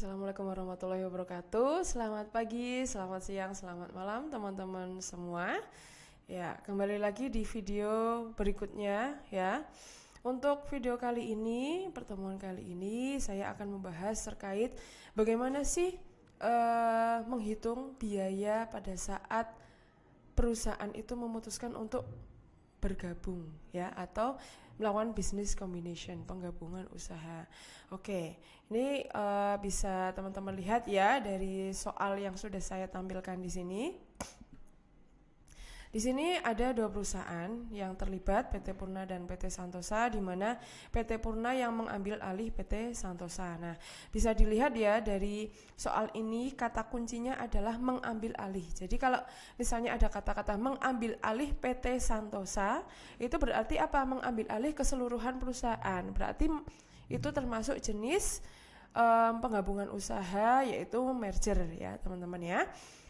Assalamualaikum warahmatullahi wabarakatuh. Selamat pagi, selamat siang, selamat malam teman-teman semua. Ya, kembali lagi di video berikutnya ya. Untuk video kali ini, pertemuan kali ini saya akan membahas terkait bagaimana sih menghitung biaya pada saat perusahaan itu memutuskan untuk bergabung ya, atau melakukan business combination, penggabungan usaha. Oke, ini bisa teman-teman lihat ya dari soal yang sudah saya tampilkan di sini. Di sini ada dua perusahaan yang terlibat, PT Purna dan PT Santosa, di mana PT Purna yang mengambil alih PT Santosa. Nah, bisa dilihat ya dari soal ini kata kuncinya adalah mengambil alih. Jadi kalau misalnya ada kata-kata mengambil alih PT Santosa, itu berarti apa? Mengambil alih keseluruhan perusahaan. Berarti itu termasuk jenis penggabungan usaha, yaitu merger ya, teman-teman ya.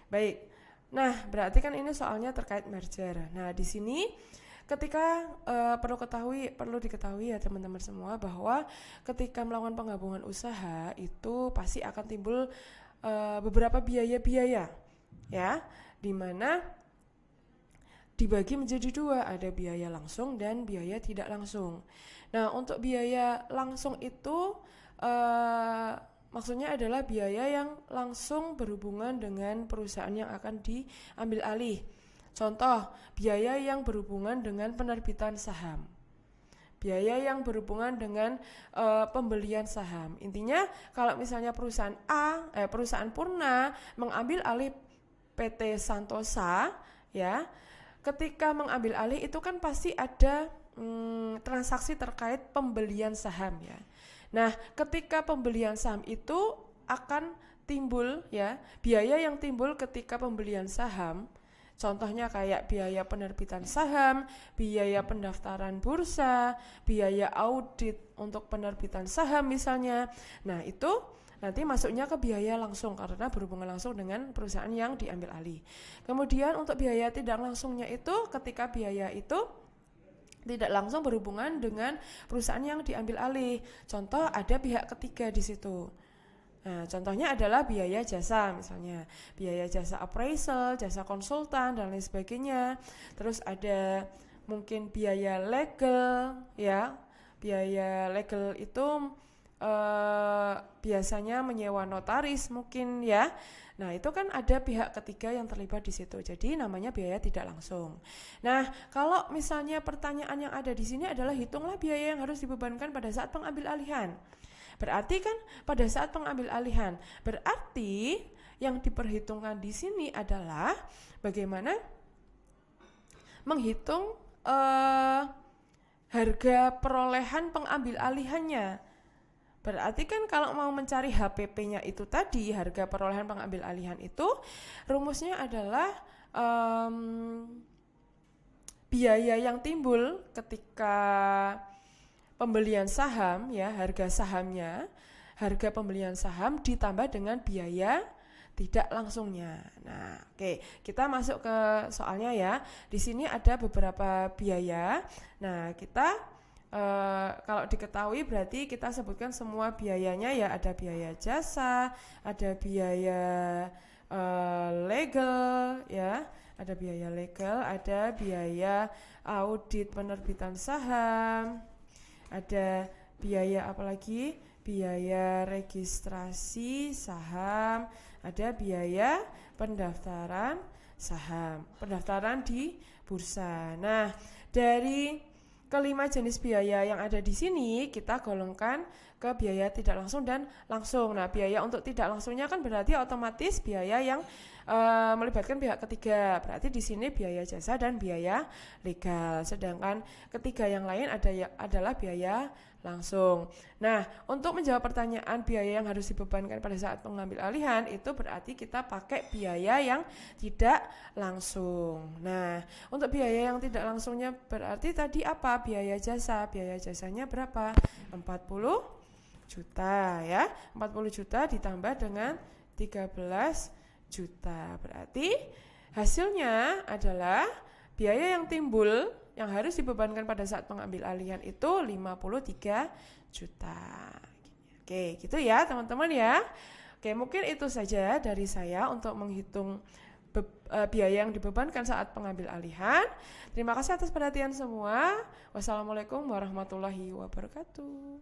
Baik. Nah, berarti kan ini soalnya terkait merger. Nah, di sini ketika perlu diketahui ya teman-teman semua, bahwa ketika melakukan penggabungan usaha itu pasti akan timbul beberapa biaya-biaya ya, di mana dibagi menjadi dua, ada biaya langsung dan biaya tidak langsung. Nah, untuk biaya langsung itu maksudnya adalah biaya yang langsung berhubungan dengan perusahaan yang akan diambil alih. Contoh, biaya yang berhubungan dengan penerbitan saham, biaya yang berhubungan dengan pembelian saham. Intinya kalau misalnya perusahaan perusahaan Purna mengambil alih PT Santosa ya, ketika mengambil alih itu kan pasti ada transaksi terkait pembelian saham ya. Nah, ketika pembelian saham itu akan timbul ya, biaya yang timbul ketika pembelian saham. Contohnya kayak biaya penerbitan saham, biaya pendaftaran bursa, biaya audit untuk penerbitan saham misalnya. Nah, itu nanti masuknya ke biaya langsung karena berhubungan langsung dengan perusahaan yang diambil alih. Kemudian untuk biaya tidak langsungnya itu ketika biaya itu tidak langsung berhubungan dengan perusahaan yang diambil alih. Contoh, ada pihak ketiga di situ. Nah, contohnya adalah biaya jasa, misalnya biaya jasa appraisal, jasa konsultan dan lain sebagainya. Terus ada mungkin biaya legal ya. Biaya legal itu biasanya menyewa notaris mungkin ya. Nah, itu kan ada pihak ketiga yang terlibat di situ. Jadi namanya biaya tidak langsung. Nah, kalau misalnya pertanyaan yang ada di sini adalah hitunglah biaya yang harus dibebankan pada saat pengambil alihan. Berarti kan pada saat pengambil alihan, berarti yang diperhitungkan di sini adalah bagaimana menghitung harga perolehan pengambil alihannya. Berarti kan kalau mau mencari HPP-nya itu tadi, harga perolehan pengambil alihan itu, rumusnya adalah biaya yang timbul ketika pembelian saham ya, harga sahamnya, harga pembelian saham ditambah dengan biaya tidak langsungnya. Nah, oke, kita masuk ke soalnya ya. Di sini ada beberapa biaya. Nah, kita kalau diketahui berarti kita sebutkan semua biayanya ya, ada biaya jasa, ada biaya legal ya, ada biaya legal, ada biaya audit penerbitan saham, ada biaya apalagi, biaya registrasi saham, ada biaya pendaftaran saham, pendaftaran di bursa. Nah, dari kelima jenis biaya yang ada di sini kita golongkan ke biaya tidak langsung dan langsung. Nah, biaya untuk tidak langsungnya kan berarti otomatis biaya yang melibatkan pihak ketiga. Berarti di sini biaya jasa dan biaya legal. Sedangkan ketiga yang lain adalah biaya langsung. Nah, untuk menjawab pertanyaan biaya yang harus dibebankan pada saat pengambil alihan, itu berarti kita pakai biaya yang tidak langsung. Nah, untuk biaya yang tidak langsungnya berarti tadi apa? Biaya jasa. Biaya jasanya berapa? 40 juta ya. 40 juta ditambah dengan 13 juta. Berarti hasilnya adalah biaya yang timbul yang harus dibebankan pada saat pengambil alihan itu 53 juta. Oke, gitu ya teman-teman ya. Oke, mungkin itu saja dari saya untuk menghitung biaya yang dibebankan saat pengambil alihan. Terima kasih atas perhatian semua. Wassalamualaikum warahmatullahi wabarakatuh.